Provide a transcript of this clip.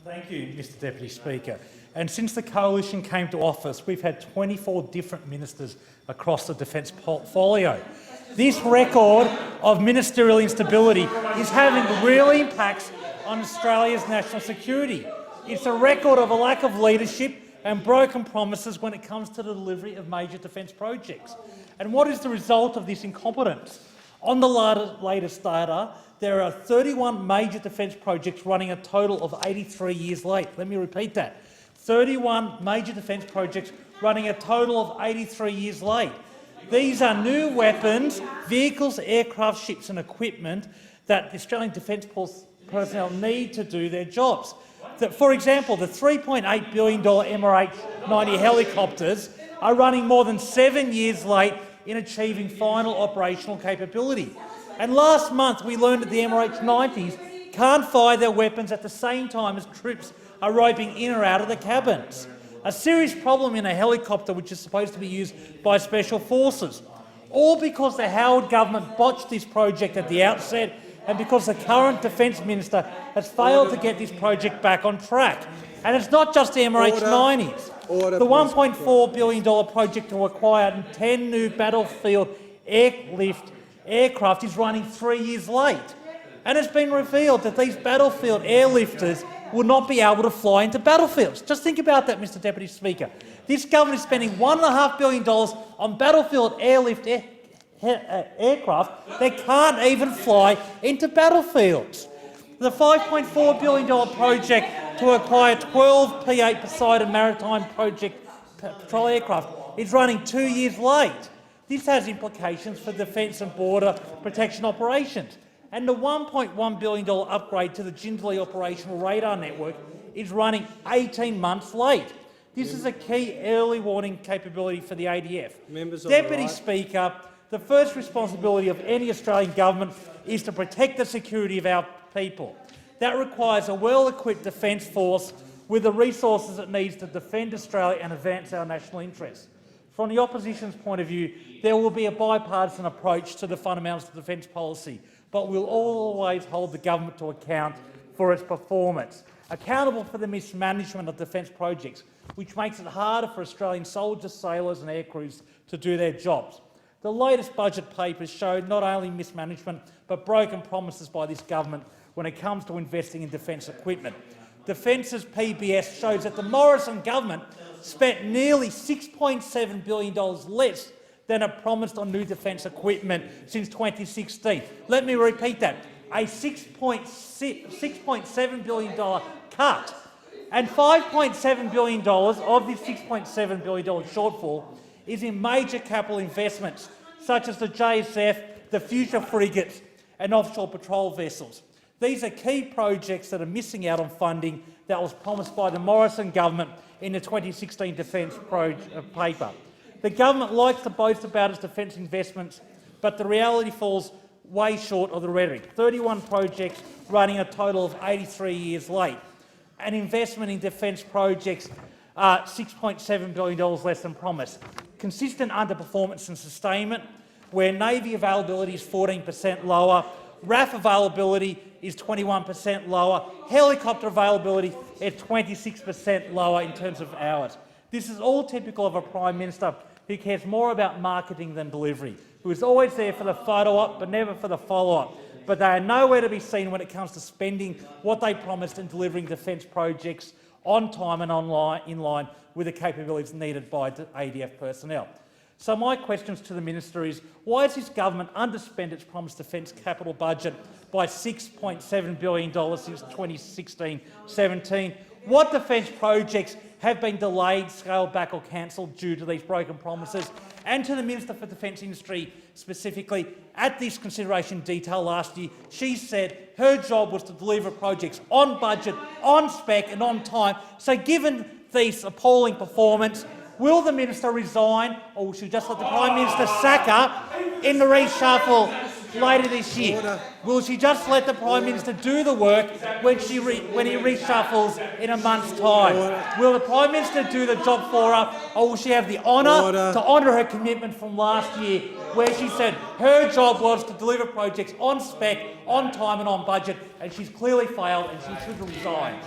Thank you, Mr Deputy Speaker. And since the Coalition came to office, we've had 24 different ministers across the defence portfolio. This record of ministerial instability is having real impacts on Australia's national security. It's a record of a lack of leadership and broken promises when it comes to the delivery of major defence projects. And what is the result of this incompetence? On the latest data, there are 31 major defence projects running a total of 83 years late. Let me repeat that. 31 major defence projects running a total of 83 years late. These are new weapons, vehicles, aircraft, ships and equipment that the Australian Defence personnel need to do their jobs. For example, the $3.8 billion MRH-90 helicopters are running more than 7 years late in achieving final operational capability. And last month we learned that the MRH-90s can't fire their weapons at the same time as troops are roping in or out of the cabins. A serious problem in a helicopter which is supposed to be used by special forces. All because the Howard government botched this project at the outset and because the current Defence Minister has failed to get this project back on track. And it's not just the MRH-90s. The $1.4 billion project to acquire 10 new battlefield aircraft is running 3 years late. And it's been revealed that these battlefield airlifters will not be able to fly into battlefields. Just think about that, Mr Deputy Speaker. This government is spending $1.5 billion on battlefield airlift aircraft that can't even fly into battlefields. The $5.4 billion project to acquire 12 P-8 Poseidon Maritime Project patrol aircraft is running 2 years late. This has implications for defence and border protection operations. And the $1.1 billion upgrade to the Jindalee operational radar network is running 18 months late. This is a key early warning capability for the ADF. Deputy Speaker, the first responsibility of any Australian government is to protect the security of our people. That requires a well-equipped defence force with the resources it needs to defend Australia and advance our national interests. From the opposition's point of view, there will be a bipartisan approach to the fundamentals of defence policy, but we'll always hold the government to account for its performance, accountable for the mismanagement of defence projects, which makes it harder for Australian soldiers, sailors and aircrews to do their jobs. The latest budget papers show not only mismanagement but broken promises by this government when it comes to investing in defence equipment. Defence's PBS shows that the Morrison government spent nearly $6.7 billion less than it promised on new defence equipment since 2016. Let me repeat that, a $6.7 billion cut. And $5.7 billion of this $6.7 billion shortfall is in major capital investments, such as the JSF, the future frigates and offshore patrol vessels. These are key projects that are missing out on funding that was promised by the Morrison government in the 2016 defence paper. The government likes to boast about its defence investments, but the reality falls way short of the rhetoric. 31 projects running a total of 83 years late. An investment in defence projects $6.7 billion less than promised. Consistent underperformance and sustainment, where Navy availability is 14% lower, RAF availability is 21% lower, helicopter availability is 26% lower in terms of hours. This is all typical of a Prime Minister who cares more about marketing than delivery, who is always there for the photo-op but never for the follow-up. But they are nowhere to be seen when it comes to spending what they promised and delivering defence projects on time and in line with the capabilities needed by ADF personnel. So my questions to the Minister is, why has this government underspent its promised defence capital budget by $6.7 billion since 2016-17? What defence projects have been delayed, scaled back or cancelled due to these broken promises? And to the Minister for Defence Industry specifically, at this consideration detail last year, she said her job was to deliver projects on budget, on spec and on time. So given this appalling performance, will the Minister resign, or will she just let the Prime Minister sack her in the reshuffle later this year? Will she just let the Prime Minister do the work when he reshuffles in a month's time? Will the Prime Minister do the job for her, or will she have the honour to honour her commitment from last year, where she said her job was to deliver projects on spec, on time and on budget, and she's clearly failed and she should resign?